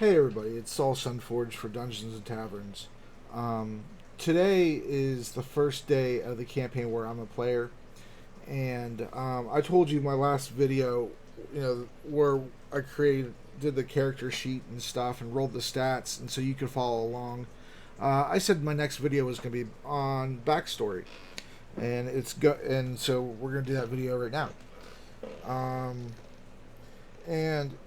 Hey everybody, it's Saul Sunforge for Dungeons and Taverns. Today is the first day of the campaign where I'm a player, and I told you my last video, where I did the character sheet and stuff, and rolled the stats, and so you could follow along. I said my next video was going to be on backstory, and and so we're going to do that video right now. And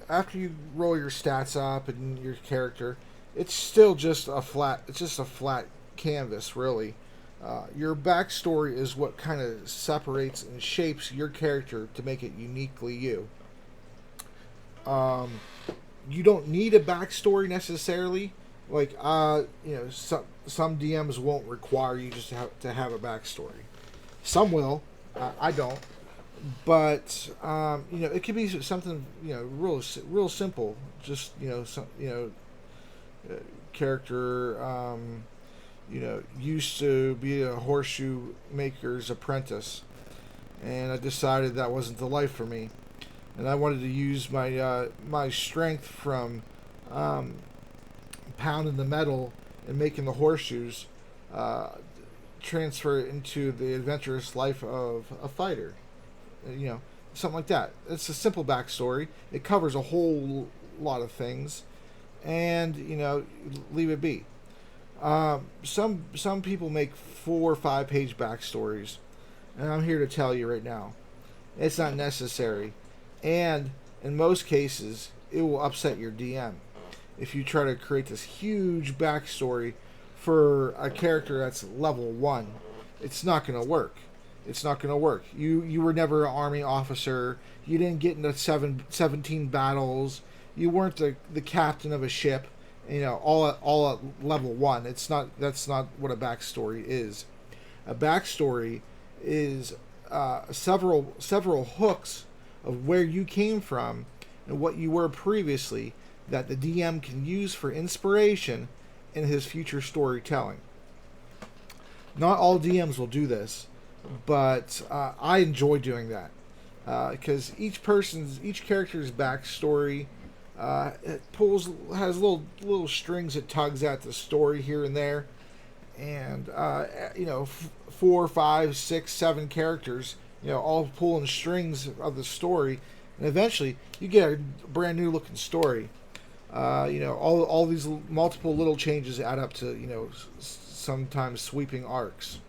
after you roll your stats up and your character, it's just a flat canvas, really. Your backstory is what kind of separates and shapes your character to make it uniquely you. Um, you don't need a backstory necessarily. Some DMs won't require you just to have a backstory. Some will. I don't. But it could be something real simple. Just character used to be a horseshoe maker's apprentice, and I decided that wasn't the life for me, and I wanted to use my strength from pounding the metal and making the horseshoes, transfer it into the adventurous life of a fighter. Something like that. It's a simple backstory. It covers a whole lot of things, and leave it be. Some people make 4 or 5 page backstories, and I'm here to tell you right now, it's not necessary, and in most cases, it will upset your DM if you try to create this huge backstory for a character that's level 1. It's not going to work. It's not going to work. You were never an army officer. You didn't get into 17 battles. You weren't the captain of a ship. All at level 1. That's not what a backstory is. A backstory is several hooks of where you came from and what you were previously that the DM can use for inspiration in his future storytelling. Not all DMs will do this, but I enjoy doing that because each character's backstory has little strings it tugs at the story here and there, and 4, 5, 6, 7 characters, all pulling strings of the story, and eventually you get a brand new looking story. All these multiple little changes add up to sometimes sweeping arcs.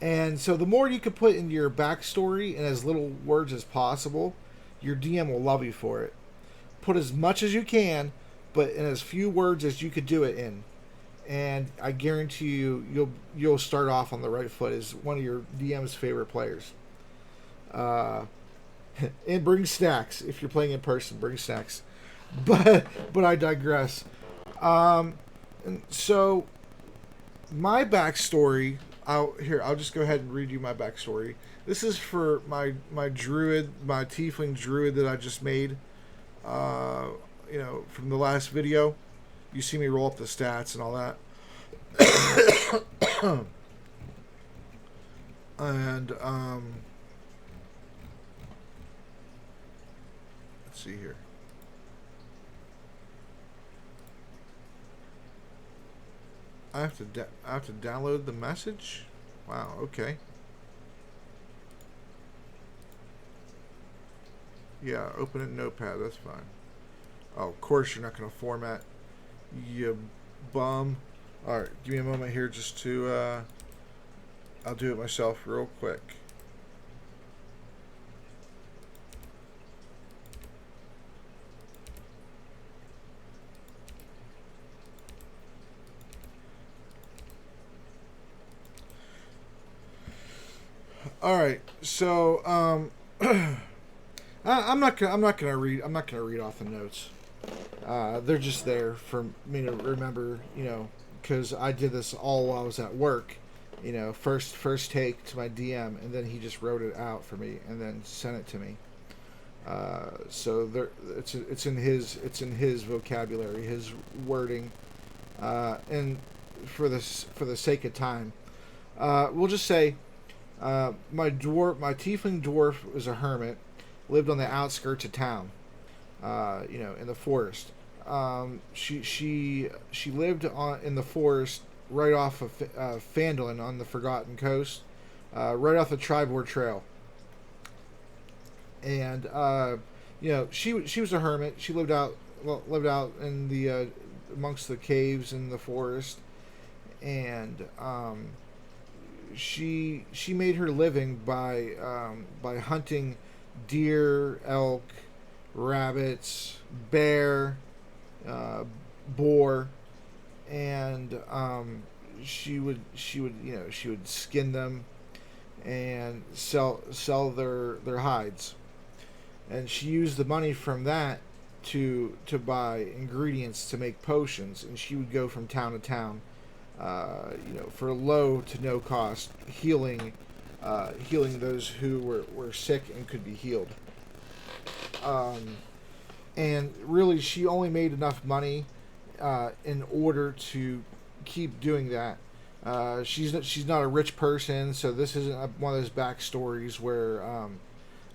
And so the more you can put into your backstory in as little words as possible, your DM will love you for it. Put as much as you can, but in as few words as you could do it in. And I guarantee you'll start off on the right foot as one of your DM's favorite players. And bring snacks. If you're playing in person, bring snacks. But I digress. And so my backstory... I'll just go ahead and read you my backstory. This is for my tiefling druid that I just made. From the last video. You see me roll up the stats and all that. And let's see here. I have to download the message? Wow, okay. Yeah, open it in Notepad, that's fine. Oh, of course you're not going to format, you bum. Alright, give me a moment here just to, I'll do it myself real quick. All right, so I'm not gonna read off the notes. They're just there for me to remember, because I did this all while I was at work. First take to my DM, and then he just wrote it out for me and then sent it to me. So there, it's in his vocabulary, his wording, and for the sake of time, we'll just say. My tiefling dwarf was a hermit, lived on the outskirts of town. in the forest. She lived in the forest right off of Phandalin on the Forgotten Coast, right off the Tribord Trail. And she was a hermit. She lived out in the amongst the caves in the forest, and she made her living by hunting deer, elk, rabbits, bear, uh, boar, and she would skin them and sell their hides, and she used the money from that to buy ingredients to make potions, and she would go from town to town, for low to no cost, healing those who were sick and could be healed. Um, and really, she only made enough money in order to keep doing that. She's not a rich person, so this isn't one of those backstories where a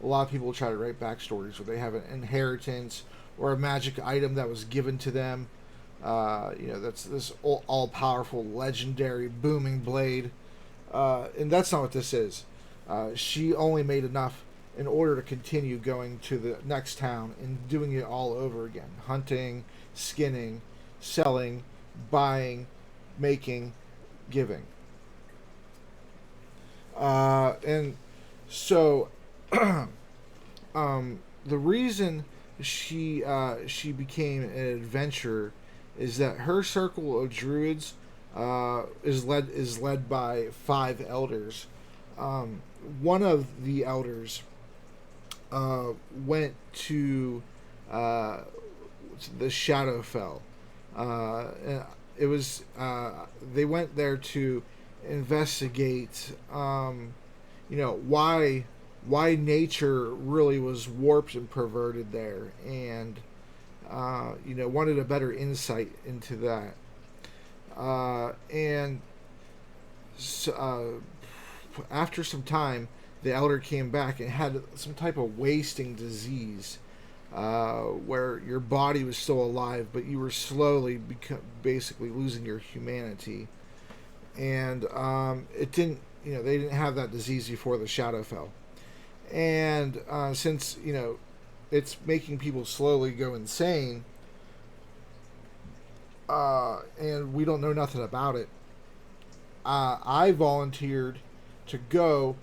lot of people try to write backstories where they have an inheritance or a magic item that was given to them. That's this all powerful, legendary, booming blade, and that's not what this is. She only made enough in order to continue going to the next town and doing it all over again: hunting, skinning, selling, buying, making, giving. And so, the reason she became an adventurer is that her circle of druids is led by 5 elders. One of the elders went uh, to the Shadowfell. And it was they went there to investigate, why nature really was warped and perverted there, and wanted a better insight into that. And so, after some time, the elder came back and had some type of wasting disease, where your body was still alive, but you were slowly basically losing your humanity. And it didn't, they didn't have that disease before the Shadowfell. And since it's making people slowly go insane, and we don't know nothing about it, I volunteered to go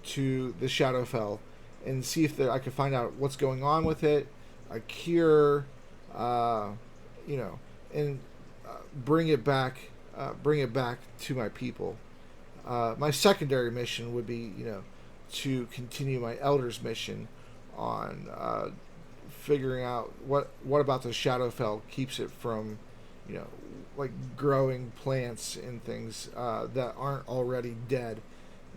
to the Shadowfell and see if I could find out what's going on with it, a cure, uh, and bring it back, to my people. My secondary mission would be, to continue my elder's mission on figuring out what about the Shadowfell keeps it from, like growing plants and things that aren't already dead.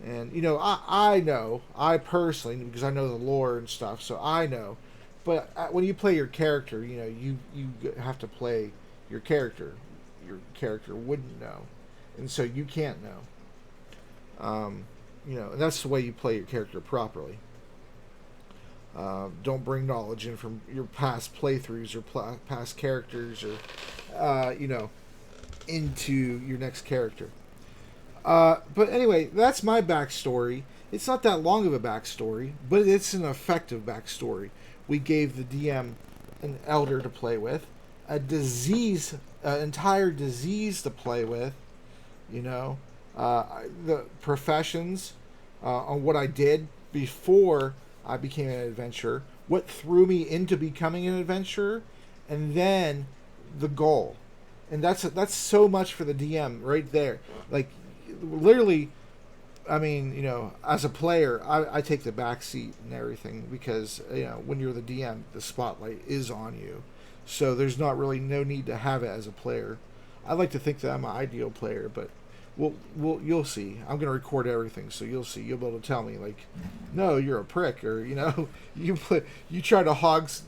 And I know, I personally, because I know the lore and stuff, so I know. But when you play your character, you have to play your character. Your character wouldn't know, and so you can't know. And that's the way you play your character properly. Don't bring knowledge in from your past playthroughs or past characters, or into your next character. But anyway, that's my backstory. It's not that long of a backstory, but it's an effective backstory. We gave the DM an elder to play with, entire disease to play with, the professions, on what I did before I became an adventurer, what threw me into becoming an adventurer, and then the goal. And that's so much for the DM right there. Like, literally, I mean, as a player, I take the back seat and everything, because when you're the DM, the spotlight is on you. So there's not really no need to have it as a player. I like to think that I'm an ideal player, but you'll see. I'm gonna record everything, so you'll see. You'll be able to tell me, like, no, you're a prick, or you try to hogs.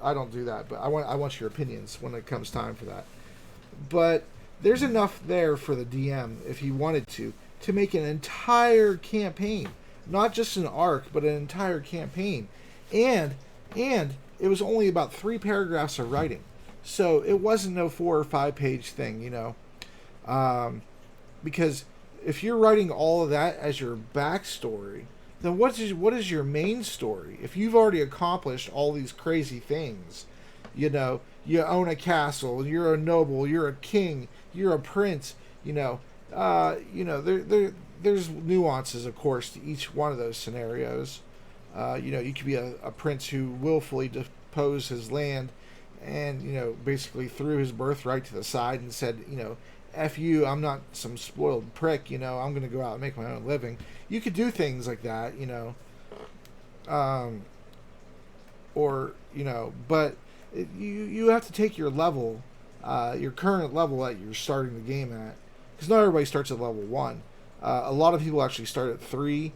I don't do that, but I want your opinions when it comes time for that. But there's enough there for the DM, if he wanted to make an entire campaign, not just an arc, but an entire campaign, and And it was only about 3 paragraphs of writing. So it wasn't no 4 or 5 page thing, because if you're writing all of that as your backstory, then what is your main story? If you've already accomplished all these crazy things, you own a castle, you're a noble, you're a king, you're a prince, there's nuances, of course, to each one of those scenarios. You could be a prince who willfully deposed his land and, basically threw his birthright to the side and said, F you, I'm not some spoiled prick, I'm going to go out and make my own living. You could do things like that, um, but you have to take your level, your current level that you're starting the game at, because not everybody starts at level 1. A lot of people actually start at 3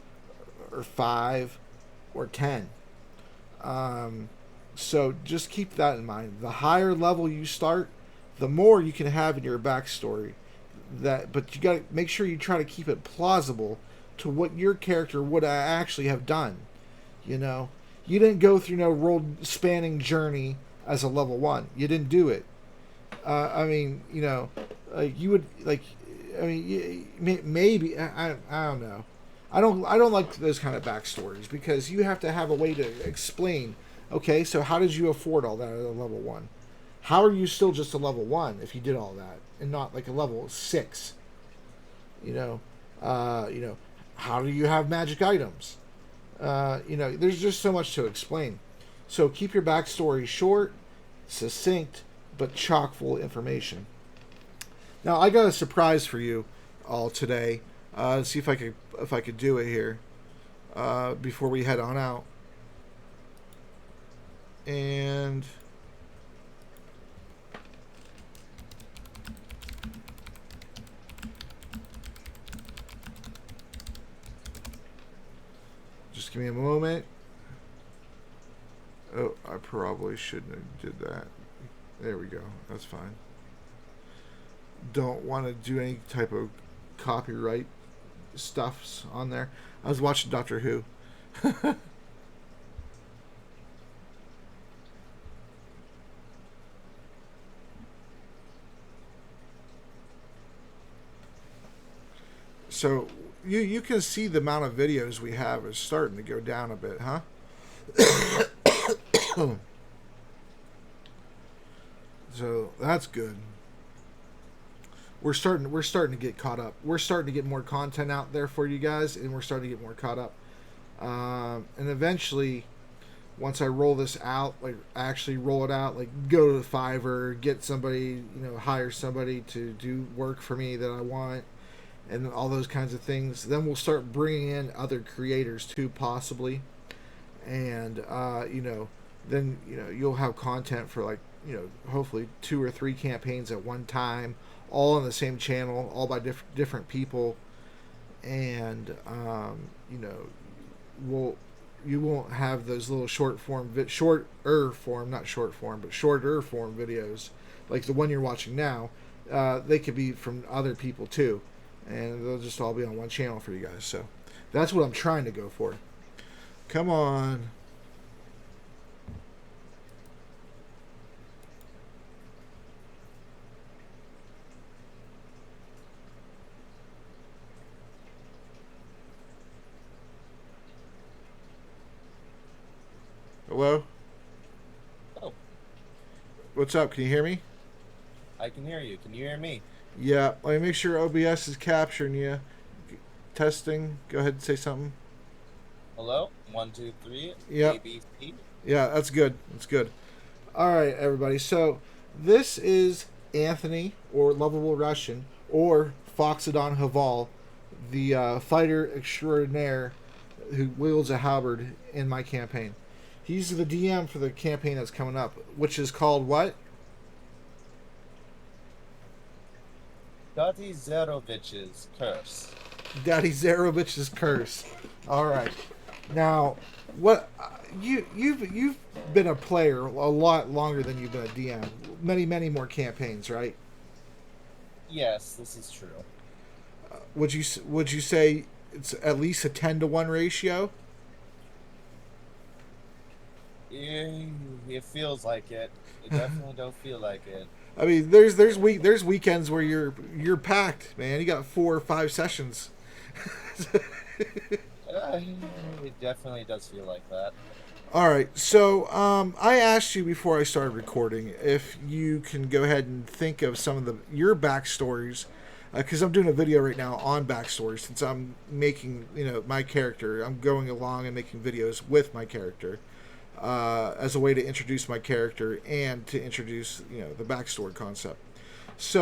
or 5 or 10. So just keep that in mind. The higher level you start, the more you can have in your backstory. But you got to make sure you try to keep it plausible to what your character would actually have done. You didn't go through no world spanning journey as a level 1. You didn't do it. You would like. Maybe I don't know. I don't like those kind of backstories because you have to have a way to explain. Okay, so how did you afford all that at a level 1? How are you still just a level 1 if you did all that and not like a level 6? How do you have magic items? There's just so much to explain. So keep your backstory short, succinct, but chock full of information. Now I got a surprise for you all today. See if I could do it here before we head on out. And just give me a moment. Oh, I probably shouldn't have did that. There we go. That's fine. Don't want to do any type of copyright stuffs on there. I was watching Doctor Who. So you can see the amount of videos we have is starting to go down a bit, huh? So that's good. We're starting to get caught up. We're starting to get more content out there for you guys, and we're starting to get more caught up. And eventually, once I roll this out, like actually roll it out, like go to the Fiverr, get somebody, hire somebody to do work for me that I want, and all those kinds of things. Then we'll start bringing in other creators too, possibly, and then you'll have content for like hopefully 2 or 3 campaigns at one time, all on the same channel, all by different people, and you won't have those little shorter form videos like the one you're watching now. They could be from other people too, and they'll just all be on one channel for you guys. So that's what I'm trying to go for. Come on. Hello? Oh, What's up? Can you hear me? I can hear you. Can you hear me? Yeah. Let me make sure OBS is capturing you. Testing. Go ahead and say something. Hello? One, two, three. Yep. ABC. Yeah, that's good. That's good. All right, everybody. So this is Anthony, or Lovable Russian, or Foxodon Haval, the fighter extraordinaire who wields a halberd in my campaign. He's the DM for the campaign that's coming up, which is called what? Dottie Zerovich's curse. Daddy Zarovich's curse. All right. Now, what you've been a player a lot longer than you've been a DM. Many more campaigns, right? Yes, this is true. Would you say it's at least a 10-to-1 ratio? It feels like it. It definitely don't feel like it. I mean, there's weekends where you're packed, man. You got 4 or 5 sessions. It definitely does feel like that. All right, so I asked you before I started recording if you can go ahead and think of some of your backstories, because I'm doing a video right now on backstories since I'm making my character. I'm going along and making videos with my character as a way to introduce my character and to introduce the backstory concept.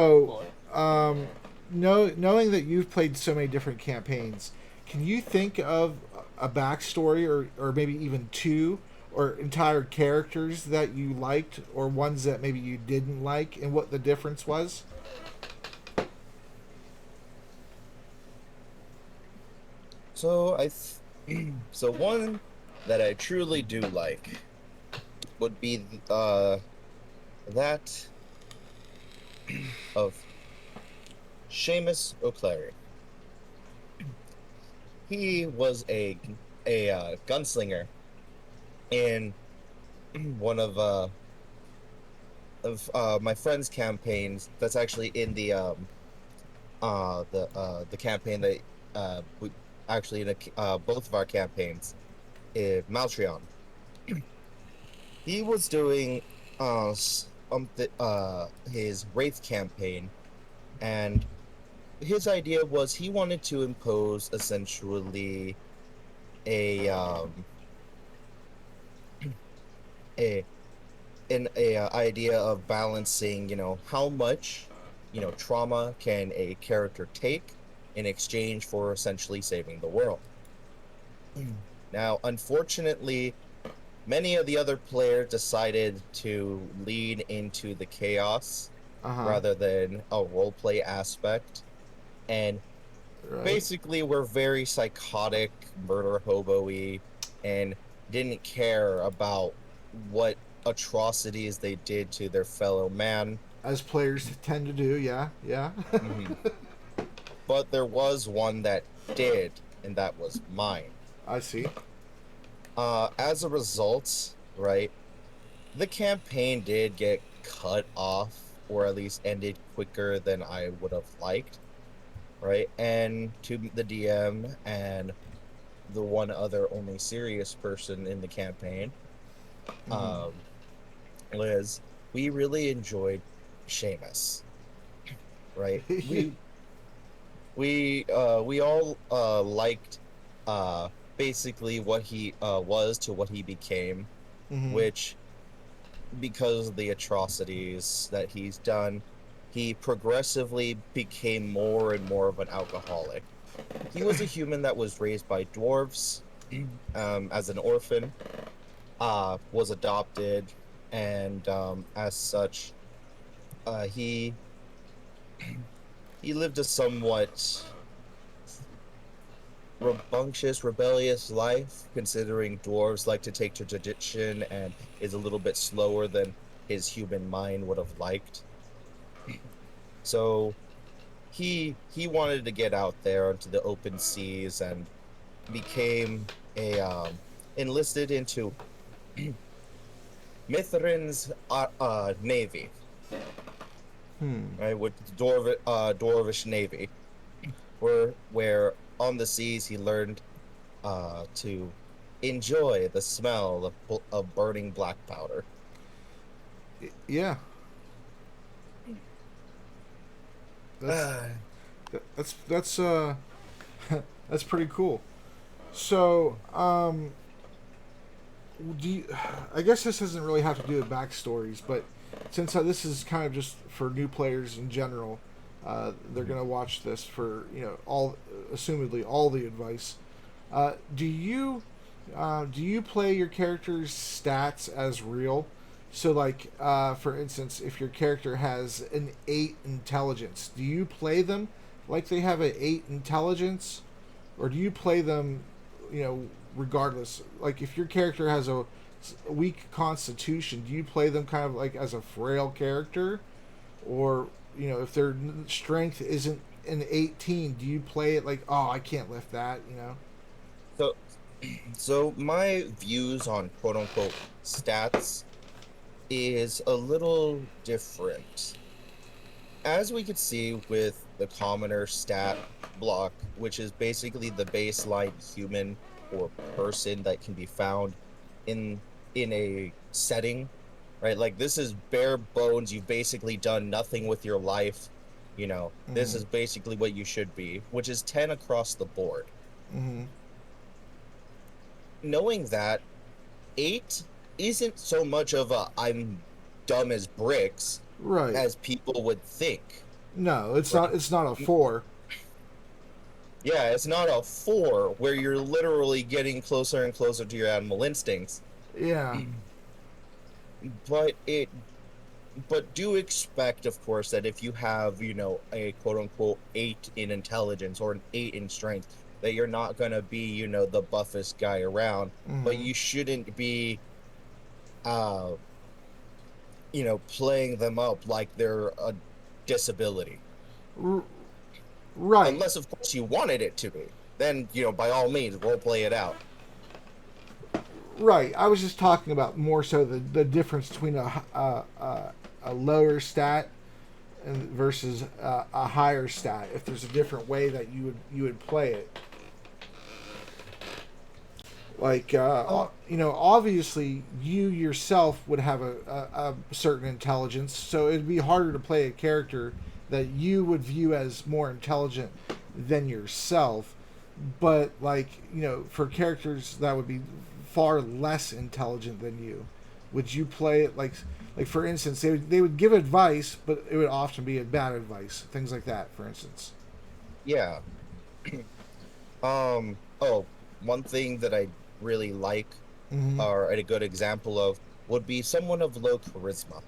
Of So, course. um, knowing that you've played so many different campaigns, can you think of a backstory or maybe even two or entire characters that you liked or ones that maybe you didn't like and what the difference was? So so one that I truly do like would be that of Seamus O'Clery. He was a gunslinger in one of my friend's campaigns. That's actually in the campaign that we actually in both of our campaigns in Maltreon. He was doing his Wraith campaign, and his idea was he wanted to impose essentially a a idea of balancing, how much, trauma can a character take in exchange for essentially saving the world. Now, unfortunately, many of the other players decided to lean into the chaos Uh huh. rather than a roleplay aspect, and Right. basically were very psychotic, murder hobo-y, and didn't care about what atrocities they did to their fellow man. As players tend to do, yeah, yeah. Mhm. But there was one that did, and that was mine. I see. As a result, right, the campaign did get cut off, or at least ended quicker than I would have liked, right? And to the DM and the one other only serious person in the campaign, Mm-hmm. um, Liz, we really enjoyed Seamus, right? We all liked uh basically what he was to what he became, Mm-hmm. which, because of the atrocities that he's done, he progressively became more and more of an alcoholic. He was a human that was raised by dwarves as an orphan, was adopted, and as such, he he lived a somewhat rambunctious, rebellious life, considering dwarves like to take to tradition and is a little bit slower than his human mind would have liked. So he wanted to get out there onto the open seas and became a enlisted into Mithrin's navy, Hmm. right, with the dwarvish navy, where on the seas he learned to enjoy the smell of burning black powder. Yeah. That's Uh, that's that's pretty cool. So, do you, I guess this doesn't really have to do with backstories, but since this is kind of just for new players in general, they're mhm. gonna watch this for all, assumedly all the advice. Do you play your character's stats as real? So, like, for instance, if your character has an 8 intelligence, do you play them like they have an 8 intelligence, or do you play them, you know, regardless? Like, if your character has a weak constitution, do you play them kind of like as a frail character, or if their strength isn't an 18, do you play it like, oh, I can't lift that? So So my views on quote unquote stats is a little different. As we could see with the commoner stat block, which is basically the baseline human or person that can be found in a setting, right? Like this is bare bones. You've basically done nothing with your life. This Mm-hmm. is basically what you should be, which is 10 across the board. Mm-hmm. Knowing that 8 isn't so much of a I'm dumb as bricks Right. as people would think, No, it's not. right? It's not a 4. Yeah, it's not a 4 where you're literally getting closer and closer to your animal instincts. Yeah. But do expect, of course, that if you have, a quote unquote 8 in intelligence or an 8 in strength, that you're not gonna be, the buffest guy around, but Mm-hmm. you shouldn't be uh, playing them up like they're a disability. R- right. Unless, of course, you wanted it to be. Then, by all means, we'll play it out. Right. I was just talking about more so the difference between a lower stat versus a higher stat. If there's a different way that you would play it, like Oh, obviously you yourself would have a certain intelligence, so it'd be harder to play a character that you would view as more intelligent than yourself. But like for characters that would be far less intelligent than you, would you play it like for instance they would give advice, but it would often be a bad advice, things like that, for instance. yeah. One thing that I really like, Mm-hmm. or a good example of, would be someone of low charisma.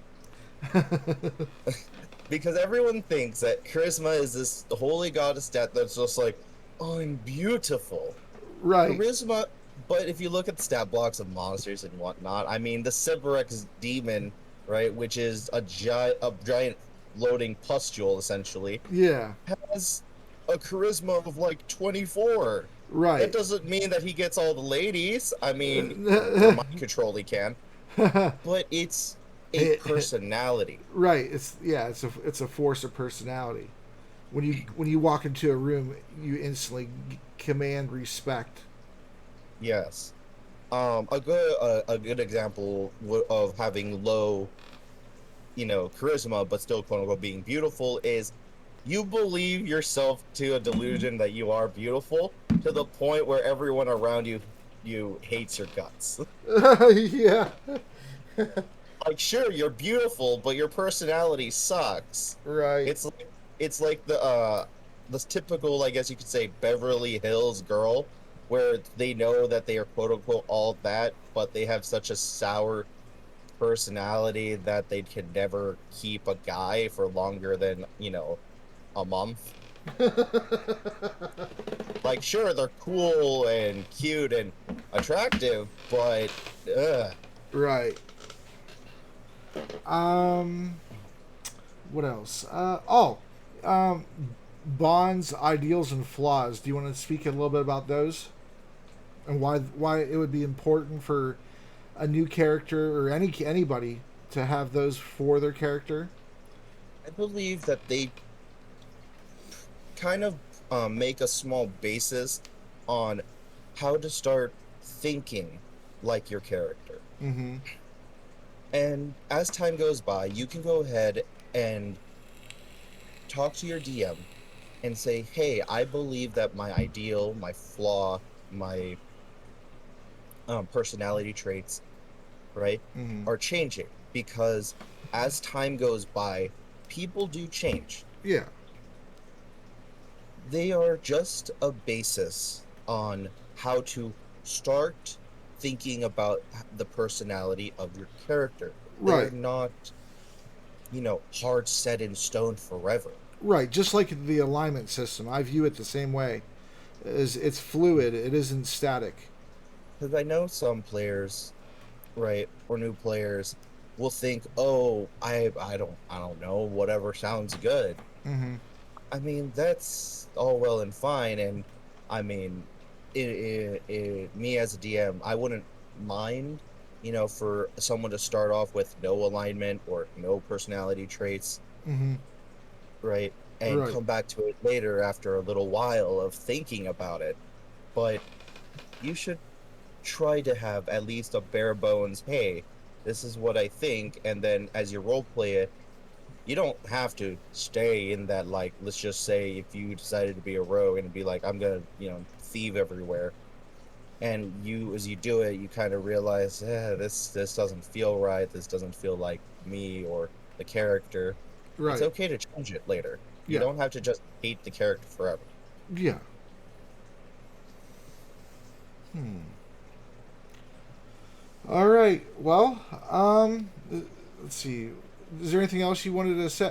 Because everyone thinks that charisma is this holy goddess stat that's just like, oh, I'm beautiful. Right. Charisma, but if you look at stat blocks of monsters and whatnot, I mean, the Sybarex demon, right, which is a giant floating pustule, essentially, Yeah. has a charisma of like 24. That Right. doesn't mean that he gets all the ladies. I mean, for mind control, he can, but it's a personality. Right. It's a force of personality. When you walk into a room, you instantly command respect. Yes. A good example of having low, charisma, but still quote unquote being beautiful is you believe yourself to a delusion that you are beautiful to the point where everyone around you hates your guts. Yeah. Like, sure, you're beautiful, but your personality sucks. Right. It's like the typical, I guess you could say, Beverly Hills girl, where they know that they are quote unquote all that, but they have such a sour personality that they can never keep a guy for longer than, a month. Like, sure, they're cool and cute and attractive, but ugh. Right. Um. What else? Um. Bond's ideals and flaws. Do you want to speak a little bit about those and why it would be important for a new character or anybody to have those for their character? I believe that they kind of make a small basis on how to start thinking like your character. Mm-hmm. And as time goes by, you can go ahead and talk to your DM and say, hey, I believe that my ideal, my flaw, my personality traits, right, Mm-hmm. are changing because as time goes by, people do change. Yeah. They are just a basis on how to start thinking about the personality of your character. They are Right. not, hard set in stone forever. Right. Just like the alignment system, I view it the same way. Is it's fluid. It isn't static. Because I know some players, right, or new players will think, "Oh, I don't know, whatever sounds good." Mm-hmm. I mean, that's all well and fine, and I mean, me as a DM, I wouldn't mind, for someone to start off with no alignment or no personality traits, Mm-hmm. right? And Right. come back to it later after a little while of thinking about it. But you should try to have at least a bare bones, hey, this is what I think, and then as you role play it, you don't have to stay in that, like, let's just say if you decided to be a rogue and be like, I'm gonna, thieve everywhere, and you as you do it, you kind of realize, this doesn't feel right, this doesn't feel like me or the character. It's Right. okay to change it later. You Yeah. don't have to just hate the character forever. Yeah. Hmm. All right. Well, let's see. Is there anything else you wanted to say?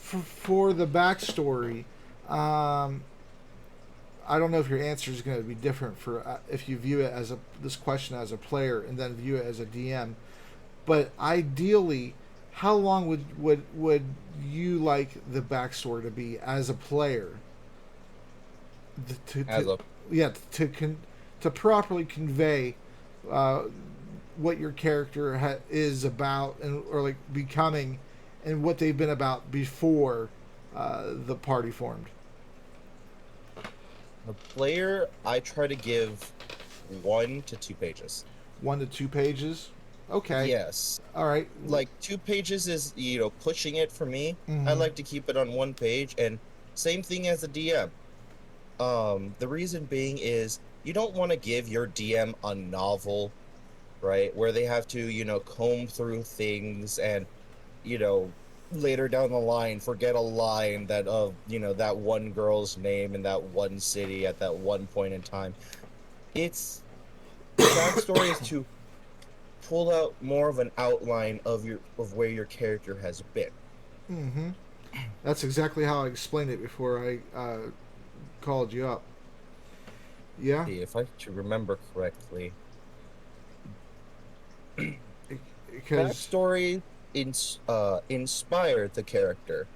For the backstory, um, I don't know if your answer is going to be different for if you view it as this question as a player and then view it as a DM. But ideally, how long would you like the backstory to be as a player? As To a yeah to properly convey uh, what your character is about and or like becoming and what they've been about before the party formed. a player, I try to give 1 to 2 pages. 1 to 2 pages. Okay. Yes. All right. Like 2 pages is, pushing it for me. I Mm-hmm. like to keep it on 1 page, and same thing as a DM. The reason being is you don't want to give your DM a novel, right? Where they have to, comb through things and, you know, later down the line forget a line that one girl's name in that one city at that one point in time. It's the backstory is to pull out more of an outline of where your character has been. Mm-hmm. That's exactly how I explained it before I called you up. Yeah. See, if I should remember correctly, Because backstory inspired the character,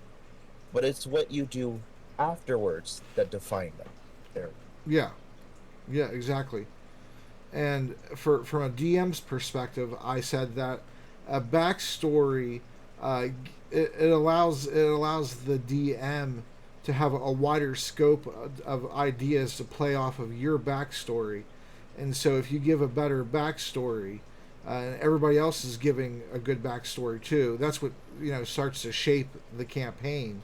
but it's what you do afterwards that define them. There. yeah, yeah, exactly. And from a DM's perspective, I said that a backstory it allows the DM to have a wider scope of ideas to play off of your backstory, and so if you give a better backstory, and everybody else is giving a good backstory too, that's what starts to shape the campaign.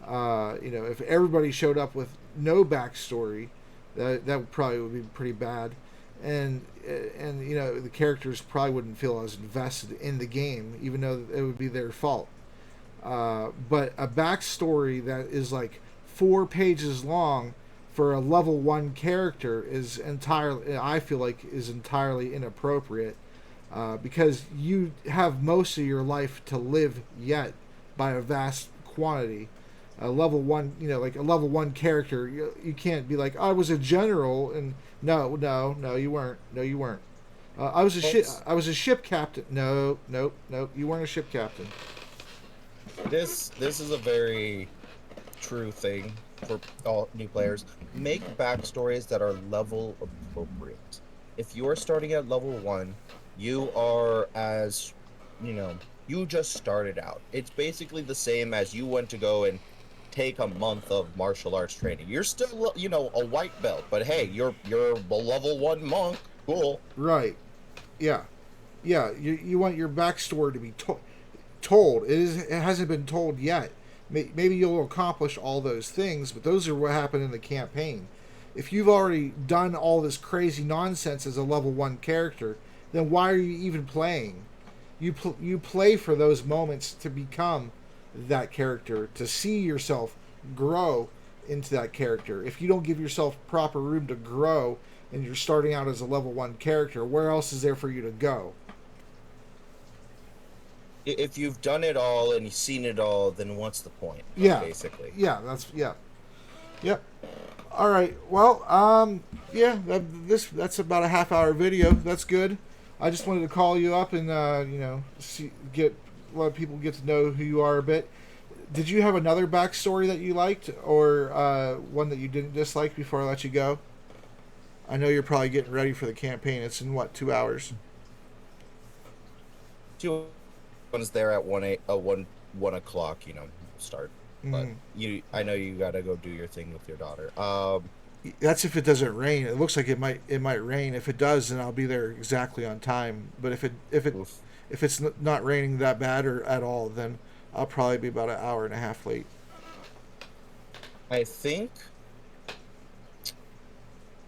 If everybody showed up with no backstory, that probably would be pretty bad, and the characters probably wouldn't feel as invested in the game, even though it would be their fault. But a backstory that is like 4 pages long for a level 1 character is entirely, I feel like, is entirely inappropriate because you have most of your life to live yet by a vast quantity. A level 1, like a level 1 character, you can't be like, I was a general, and no, you weren't. No, you weren't. That's I was a ship captain. No, nope, nope. You weren't a ship captain. this is a very true thing for all new players. Make backstories that are level appropriate. If you're starting at level 1, you are as you just started out. It's basically the same as you went to go and take a month of martial arts training. You're still, a white belt, but hey, you're a level 1 monk. Cool. Right. Yeah. Yeah. You want your backstory to be told. It hasn't been told yet. Maybe you'll accomplish all those things, but those are what happened in the campaign. If you've already done all this crazy nonsense as a level 1 character, then why are you even playing? You play for those moments to become that character, to see yourself grow into that character. If you don't give yourself proper room to grow and you're starting out as a level 1 character, where else is there for you to go? If you've done it all and you've seen it all, then what's the point? Yeah. Basically. Yeah. Yep. All right. Well, yeah, that's about a half-hour video. That's good. I just wanted to call you up and let people get to know who you are a bit. Did you have another backstory that you liked, or one that you didn't dislike before I let you go? I know you're probably getting ready for the campaign. It's in what, 2 hours? Two ones there at 1 o'clock, start. But Mm. I know you gotta go do your thing with your daughter. That's if it doesn't rain. It looks like it might rain. If it does, then I'll be there exactly on time. But Oof. if it's not raining that bad or at all, then I'll probably be about an hour and a half late. I think.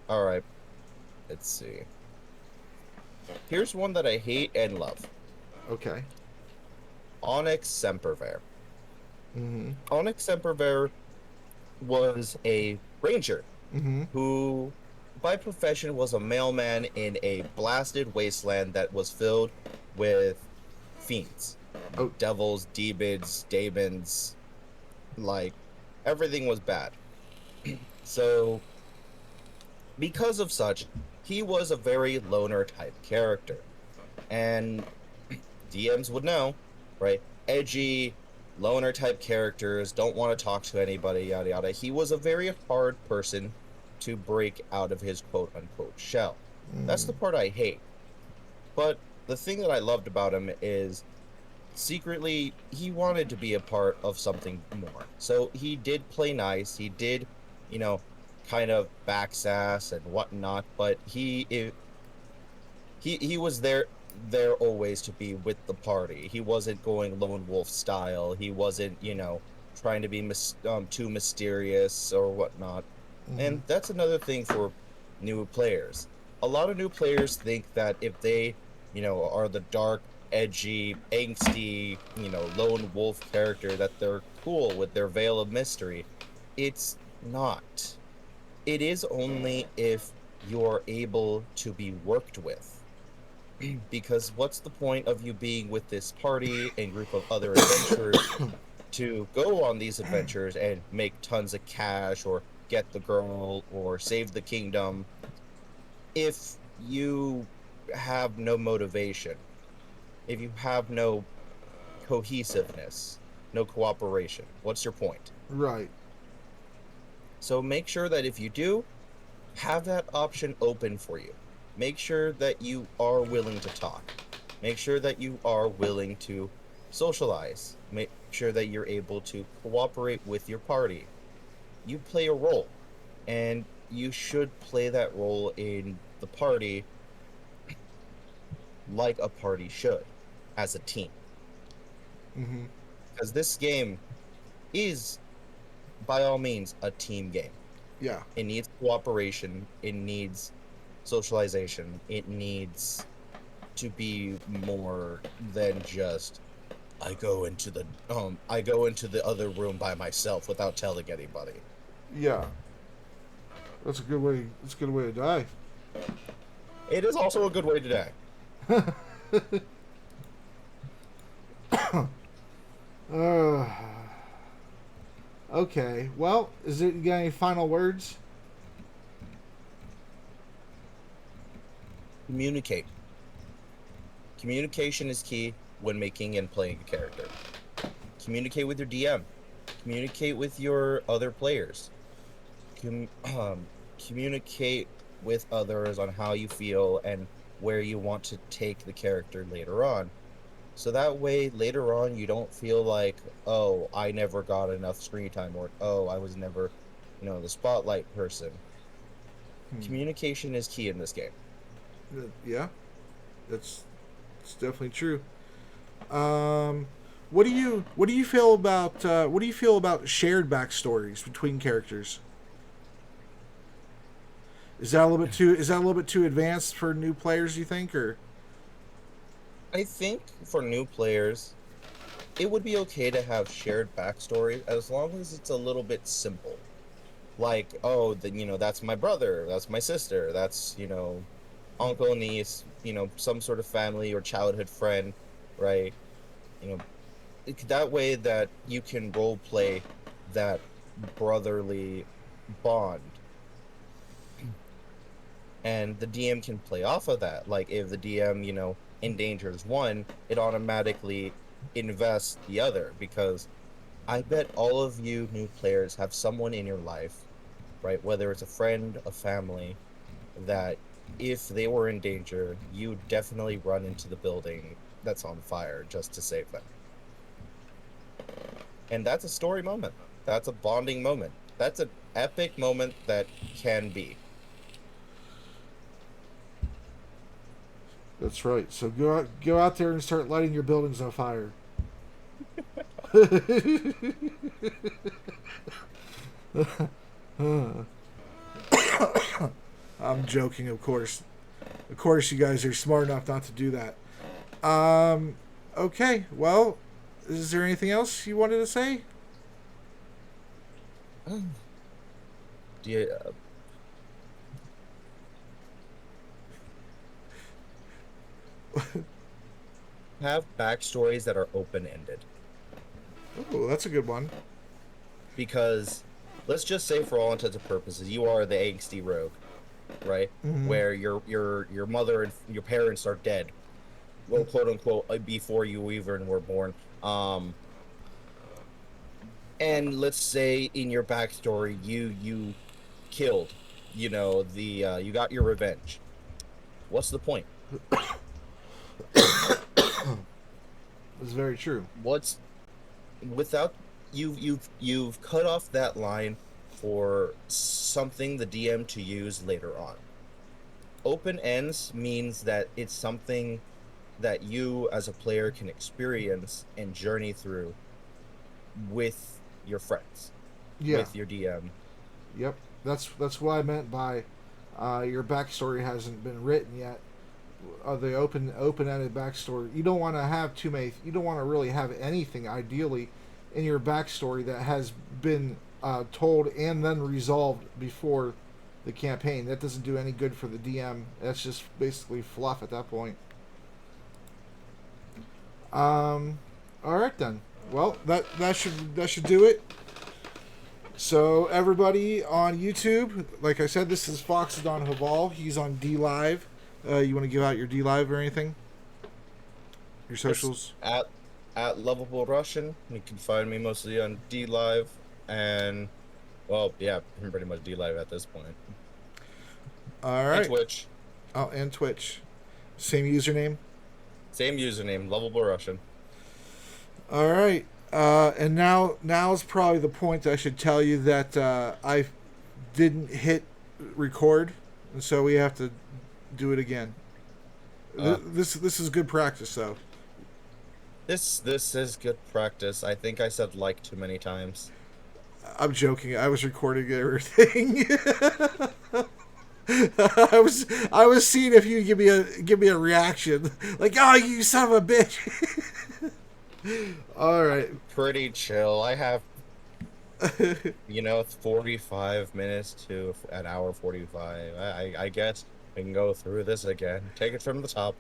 All right. Let's see. Here's one that I hate and love. Okay. Onyx Semperver. Mm-hmm. Onyx Semperver was a ranger Mm-hmm. who, by profession, was a mailman in a blasted wasteland that was filled with fiends, Oh. devils, demons, daemons. Like, everything was bad. So, because of such, he was a very loner type character. And DMs would know, right? Edgy, loner type characters, don't want to talk to anybody, yada yada. He was a very hard person to break out of his quote unquote shell. That's Mm. the part I hate. But the thing that I loved about him is secretly he wanted to be a part of something more. So he did play nice. He did, you know, kind of backsass and whatnot, but he was there always to be with the party. He wasn't going lone wolf style. He wasn't, trying to be too mysterious or whatnot. Mm-hmm. And that's another thing for new players. A lot of new players think that if they, are the dark, edgy, angsty, lone wolf character, that they're cool with their veil of mystery. It's not. It is only if you're able to be worked with. Because what's the point of you being with this party and group of other adventurers to go on these adventures and make tons of cash or get the girl or save the kingdom if you have no motivation, if you have no cohesiveness, no cooperation? What's your point? Right. So make sure that if you do, have that option open for you. Make sure that you are willing to talk. Make sure that you are willing to socialize. Make sure that you're able to cooperate with your party. You play a role, and you should play that role in the party like a party should, as a team. Mm-hmm. Because this game is, by all means, a team game. Yeah. It needs cooperation. It needs socialization. It needs to be more than just I go into the other room by myself without telling anybody. Yeah. That's a good way. That's a good way to die. It is also a good way to die. uh, okay. Well, is it you got any final words? Communicate. Communication is key when making and playing a character. Communicate with your DM. Communicate with your other players. Communicate with others on how you feel and where you want to take the character later on. So that way, later on, you don't feel like, oh, I never got enough screen time, or oh, I was never, the spotlight person. Hmm. Communication is key in this game. Yeah, it's definitely true. Um, what do you feel about shared backstories between characters? Is that a little bit too advanced for new players? You think, or I think for new players, it would be okay to have shared backstories as long as it's a little bit simple. Like, oh, then that's my brother, that's my sister, that's uncle, niece, some sort of family or childhood friend, right? You know, that way that you can role play that brotherly bond, and the DM can play off of that. Like if the DM, endangers one, it automatically invests the other because I bet all of you new players have someone in your life, right? Whether it's a friend, a family, that if they were in danger, you definitely run into the building that's on fire just to save them. And that's a story moment. That's a bonding moment. That's an epic moment that can be. That's right. So go out there and start lighting your buildings on fire. I'm joking, of course. Of course, you guys are smart enough not to do that. Okay. Well, is there anything else you wanted to say? Do you, have backstories that are open-ended? Oh, that's a good one. Because let's just say, for all intents and purposes, you are the angsty rogue, right? Mm-hmm. Where your mother and your parents are dead, well, quote unquote, before you even were born. And let's say in your backstory, you killed, you got your revenge. What's the point? That's very true. What's without you've cut off that line for something the DM to use later on. Open ends means that it's something that you as a player can experience and journey through with your friends, Yeah. with your DM. Yep. That's what I meant by your backstory hasn't been written yet. The open-ended backstory. You don't want to have too many. You don't want to really have anything ideally in your backstory that has been told and then resolved before the campaign. That doesn't do any good for the DM. That's just basically fluff at that point. All right then. Well, that should do it. So everybody on YouTube, like I said, this is Foxadon Haval. He's on D Live. You want to give out your D Live or anything? Your socials? At LovableRussian. You can find me mostly on D Live and, well, yeah, pretty much D Live at this point. All right. And Twitch. Oh, and Twitch. Same username. Same username, LovableRussian. All right. And now's probably the point I should tell you that I didn't hit record, and so we have to do it again. This is good practice, though. This is good practice. I think I said like too many times. I'm joking. I was recording everything. I was seeing if you give me a reaction, like, oh, you son of a bitch. All right. Pretty chill. I have 45 minutes to an hour 45. I guess we can go through this again. Take it from the top.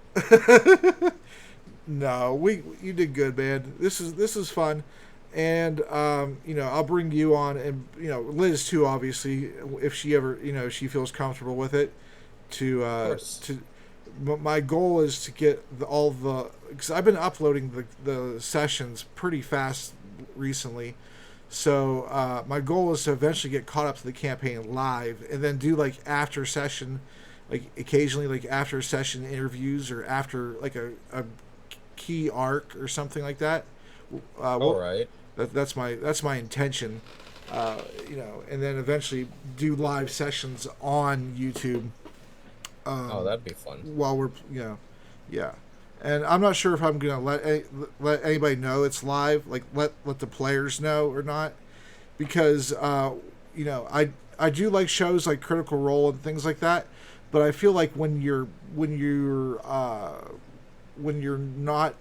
No, you did good, man. This is fun, and I'll bring you on, and Liz too, obviously, if she ever she feels comfortable with it. My goal is to get all the, because I've been uploading the sessions pretty fast recently. So my goal is to eventually get caught up to the campaign live, and then do like after session, like occasionally like after session interviews or after like a key arc or something like that. All right. That's my intention. And then eventually do live sessions on YouTube. That'd be fun. While we're yeah. And I'm not sure if I'm gonna let anybody know it's live, like let the players know or not, because I do like shows like Critical Role and things like that, but I feel like when you're not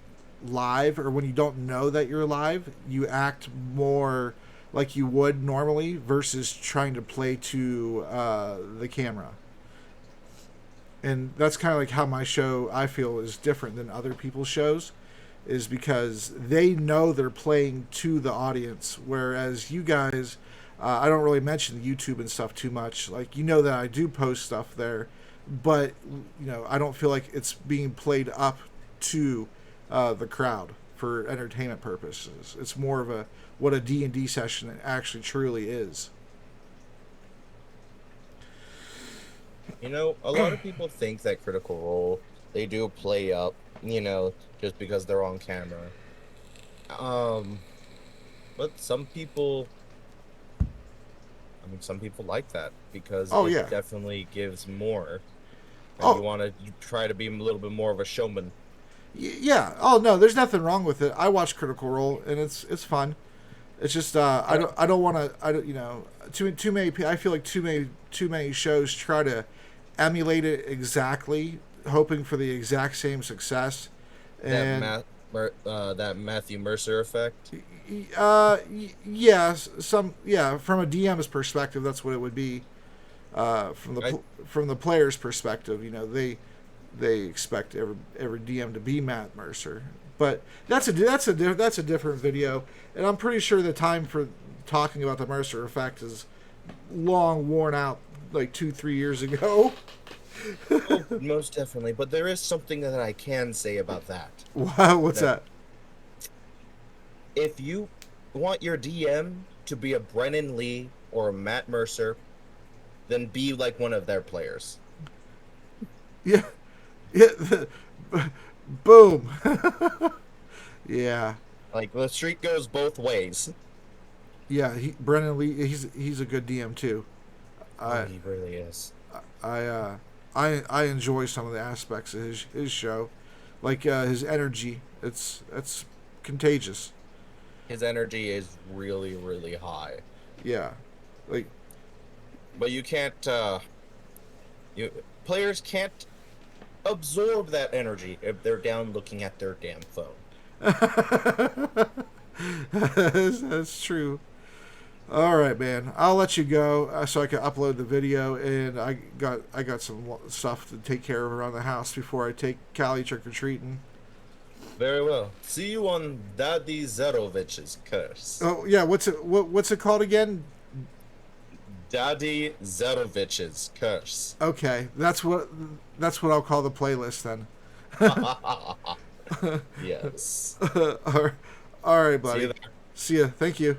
live, or when you don't know that you're live, you act more like you would normally versus trying to play to the camera. And that's kind of like how my show, I feel, is different than other people's shows, is because they know they're playing to the audience, whereas you guys, I don't really mention YouTube and stuff too much. Like, that I do post stuff there, but I don't feel like it's being played up to the crowd for entertainment purposes. It's more of a what a D&D session actually truly is. You know, a lot of people think that Critical Role, they do play up, you know, just because they're on camera. But some people, I mean, some people like that because Oh it yeah. definitely gives more. And Oh you want to try to be a little bit more of a showman. yeah. Oh no, there's nothing wrong with it. I watch Critical Role and it's fun. It's just I don't want to too many I feel like too many shows try to emulate it exactly, hoping for the exact same success, and That Matthew Mercer effect. yeah, from a DM's perspective, that's what it would be. I, From the player's perspective, they expect every DM to be Matt Mercer, but that's a different video, and I'm pretty sure the time for talking about the Mercer effect is long worn out, like 2-3 years ago. oh, most definitely. But there is something that I can say about that. Wow, what's that? If you want your DM to be a Brennan Lee or a Matt Mercer, then be like one of their players. Yeah, yeah, boom. Yeah, Like the street goes both ways. yeah. Brendan Lee, he's a good DM too. Oh, he really is. I enjoy some of the aspects of his show, like his energy. It's contagious. His energy is really, really high. Yeah, like But you can't. Players can't absorb that energy if they're down looking at their damn phone. that's true. All right, man. I'll let you go so I can upload the video, and I got some stuff to take care of around the house before I take Callie trick or treating. Very well. See you on Daddy Zerovich's curse. Oh yeah, what's it called again? Daddy Zerovich's curse. Okay, that's what I'll call the playlist then. Yes. All right, buddy. See you there. See ya. Thank you.